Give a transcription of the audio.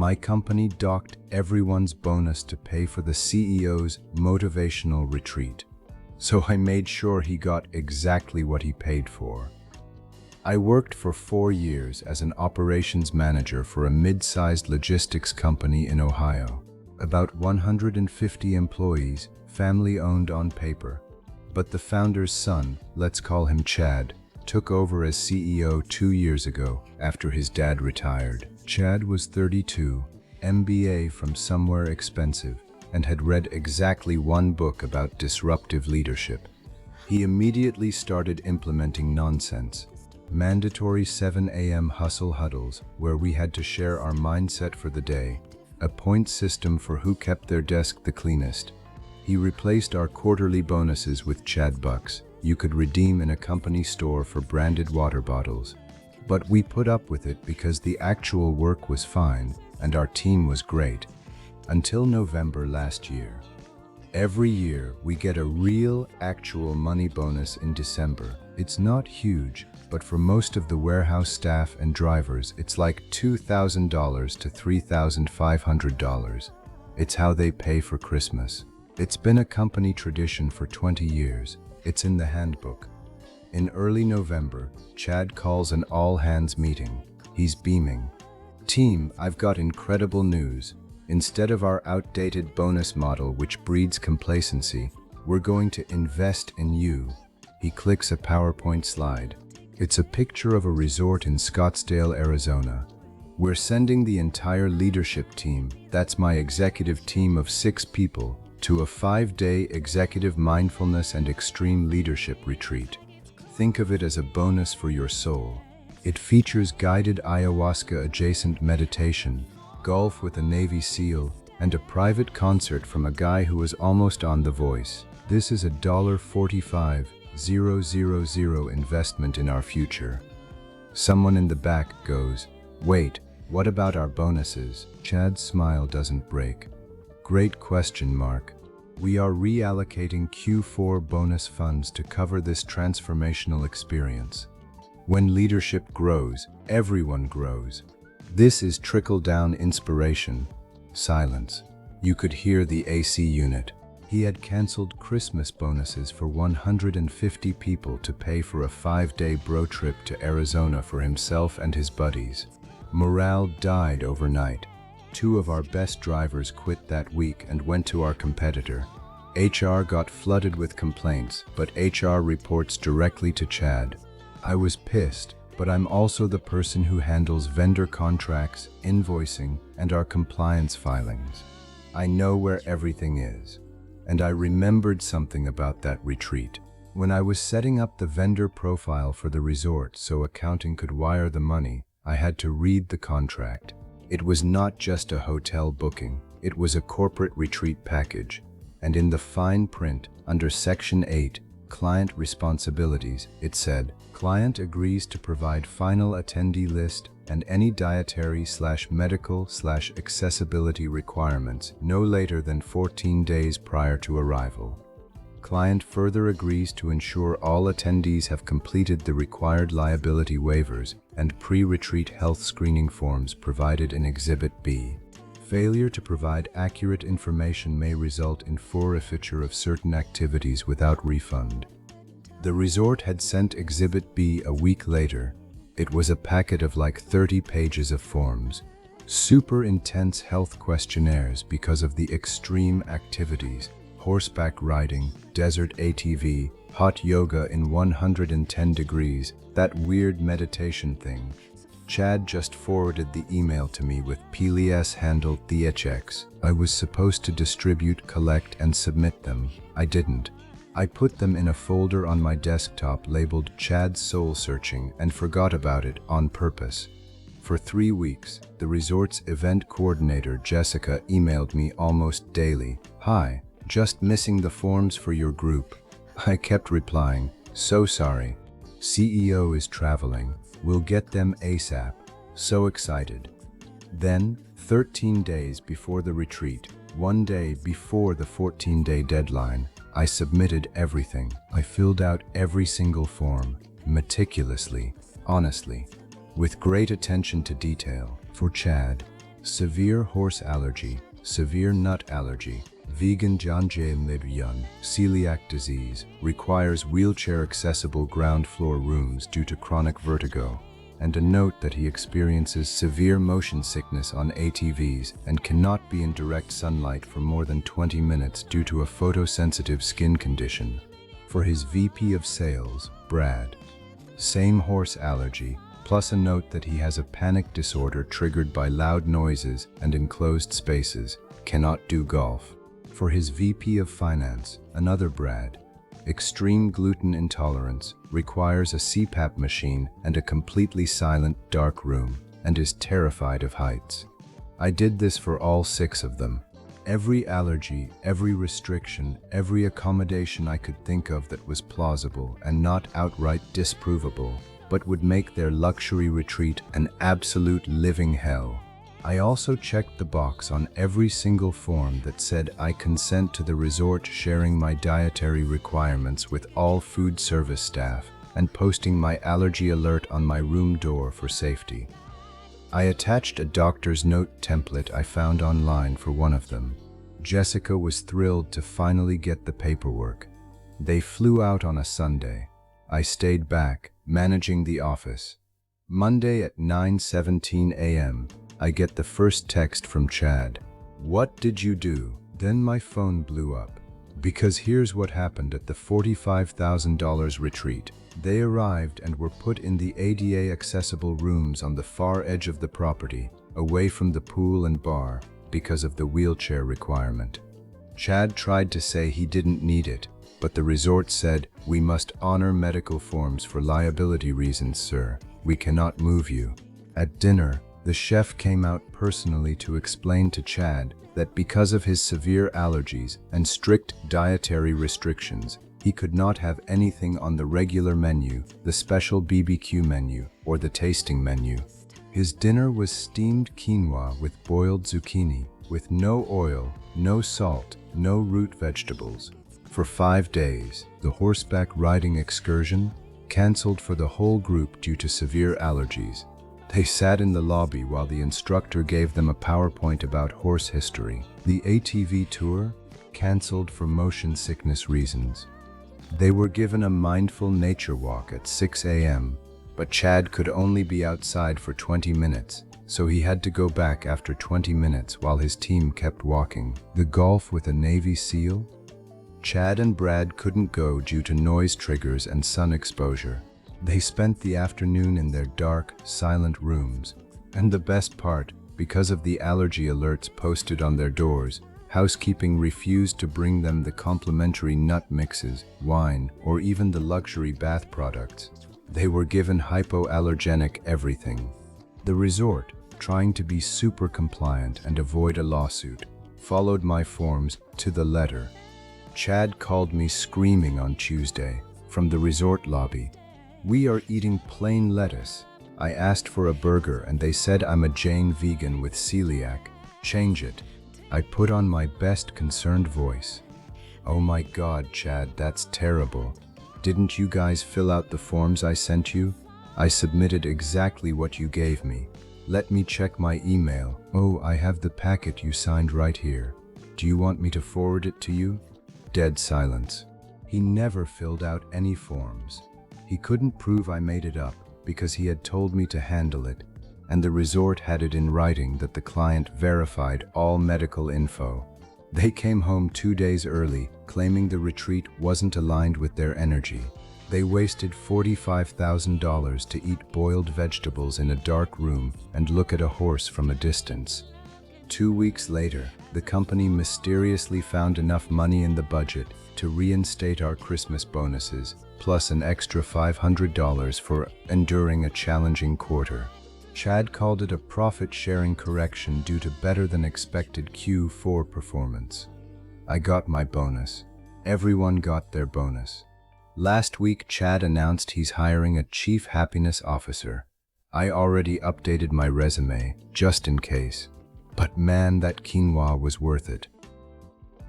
My company docked everyone's bonus to pay for the CEO's motivational retreat, so I made sure he got exactly what he paid for. I worked for 4 years as an operations manager for a mid-sized logistics company in Ohio. About 150 employees, family-owned on paper. But the founder's son, let's call him Chad, took over as CEO 2 years ago after his dad retired. Chad was 32, MBA from somewhere expensive, and had read exactly one book about disruptive leadership. He immediately started implementing nonsense. Mandatory 7 a.m. hustle huddles where we had to share our mindset for the day, a point system for who kept their desk the cleanest. He replaced our quarterly bonuses with Chad Bucks you could redeem in a company store for branded water bottles. But we put up with it because the actual work was fine and our team was great. Until November last year. Every year we get a real, actual money bonus in December. It's not huge, but for most of the warehouse staff and drivers, it's like $2,000 to $3,500. It's how they pay for Christmas. It's been a company tradition for 20 years. It's in the handbook. In early November, Chad calls an all-hands meeting. He's beaming. Team, I've got incredible news. Instead of our outdated bonus model which breeds complacency, we're going to invest in you. He clicks a PowerPoint slide. It's a picture of a resort in Scottsdale, Arizona. We're sending the entire leadership team, that's my executive team of 6 people, to a 5-day executive mindfulness and extreme leadership retreat. Think of it as a bonus for your soul. It features guided ayahuasca-adjacent meditation, golf with a Navy SEAL, and a private concert from a guy who was almost on The Voice. This is a $45,000 investment in our future. Someone in the back goes, "Wait, what about our bonuses?" Chad's smile doesn't break. Great question, Mark. We are reallocating Q4 bonus funds to cover this transformational experience. When leadership grows, everyone grows. This is trickle-down inspiration. Silence. You could hear the AC unit. He had canceled Christmas bonuses for 150 people to pay for a 5-day bro trip to Arizona for himself and his buddies. Morale died overnight. 2 of our best drivers quit that week and went to our competitor. HR got flooded with complaints, but HR reports directly to Chad. I was pissed, but I'm also the person who handles vendor contracts, invoicing, and our compliance filings. I know where everything is. And I remembered something about that retreat. When I was setting up the vendor profile for the resort so accounting could wire the money, I had to read the contract. It was not just a hotel booking, it was a corporate retreat package. And in the fine print, under Section 8, Client Responsibilities, it said, "Client agrees to provide final attendee list and any dietary/medical/accessibility requirements no later than 14 days prior to arrival. Client further agrees to ensure all attendees have completed the required liability waivers and pre-retreat health screening forms provided in Exhibit B. Failure to provide accurate information may result in forfeiture of certain activities without refund." The resort had sent Exhibit B a week later. It was a packet of like 30 pages of forms. Super intense health questionnaires because of the extreme activities: horseback riding, desert ATV, hot yoga in 110 degrees, that weird meditation thing. Chad just forwarded the email to me with PLS handle THX. I was supposed to distribute, collect, and submit them. I didn't. I put them in a folder on my desktop labeled Chad Soul Searching and forgot about it on purpose. For 3 weeks, the resort's event coordinator, Jessica, emailed me almost daily. "Hi, just missing the forms for your group." I kept replying, "So sorry. CEO is traveling. We'll get them ASAP." So excited. Then, 13 days before the retreat, 1 day before the 14-day deadline, I submitted everything. I filled out every single form, meticulously, honestly, with great attention to detail. For Chad, severe horse allergy, severe nut allergy, vegan janjamibyan, celiac disease, requires wheelchair-accessible ground floor rooms due to chronic vertigo, and a note that he experiences severe motion sickness on ATVs and cannot be in direct sunlight for more than 20 minutes due to a photosensitive skin condition. For his VP of Sales, Brad, same horse allergy, plus a note that he has a panic disorder triggered by loud noises and enclosed spaces, cannot do golf. For his VP of Finance, another Brad, extreme gluten intolerance, requires a CPAP machine and a completely silent, dark room, and is terrified of heights. I did this for all 6 of them. Every allergy, every restriction, every accommodation I could think of that was plausible and not outright disprovable, but would make their luxury retreat an absolute living hell. I also checked the box on every single form that said I consent to the resort sharing my dietary requirements with all food service staff and posting my allergy alert on my room door for safety. I attached a doctor's note template I found online for one of them. Jessica was thrilled to finally get the paperwork. They flew out on a Sunday. I stayed back, managing the office. Monday at 9:17 a.m., I get the first text from Chad. "What did you do?" Then my phone blew up. Because here's what happened at the $45,000 retreat. They arrived and were put in the ADA accessible rooms on the far edge of the property, away from the pool and bar, because of the wheelchair requirement. Chad tried to say he didn't need it, but the resort said, "We must honor medical forms for liability reasons, sir. We cannot move you." At dinner, the chef came out personally to explain to Chad that because of his severe allergies and strict dietary restrictions, he could not have anything on the regular menu, the special BBQ menu, or the tasting menu. His dinner was steamed quinoa with boiled zucchini, with no oil, no salt, no root vegetables. For 5 days, the horseback riding excursion canceled for the whole group due to severe allergies. They sat in the lobby while the instructor gave them a PowerPoint about horse history. The ATV tour canceled for motion sickness reasons. They were given a mindful nature walk at 6 a.m., but Chad could only be outside for 20 minutes, so he had to go back after 20 minutes while his team kept walking. The golf with a Navy SEAL? Chad and Brad couldn't go due to noise triggers and sun exposure. They spent the afternoon in their dark, silent rooms. And the best part, because of the allergy alerts posted on their doors, housekeeping refused to bring them the complimentary nut mixes, wine, or even the luxury bath products. They were given hypoallergenic everything. The resort, trying to be super compliant and avoid a lawsuit, followed my forms to the letter. Chad called me screaming on Tuesday from the resort lobby. "We are eating plain lettuce. I asked for a burger and they said I'm a Jain vegan with celiac. Change it." I put on my best concerned voice. "Oh my God, Chad, that's terrible. Didn't you guys fill out the forms I sent you? I submitted exactly what you gave me. Let me check my email. Oh, I have the packet you signed right here. Do you want me to forward it to you?" Dead silence. He never filled out any forms. He couldn't prove I made it up because he had told me to handle it, and the resort had it in writing that the client verified all medical info. They came home 2 days early, claiming the retreat wasn't aligned with their energy. They wasted $45,000 to eat boiled vegetables in a dark room and look at a horse from a distance. 2 weeks later, the company mysteriously found enough money in the budget to reinstate our Christmas bonuses, plus an extra $500 for enduring a challenging quarter. Chad called it a profit-sharing correction due to better-than-expected Q4 performance. I got my bonus. Everyone got their bonus. Last week, Chad announced he's hiring a chief happiness officer. I already updated my resume, just in case. But man, that quinoa was worth it.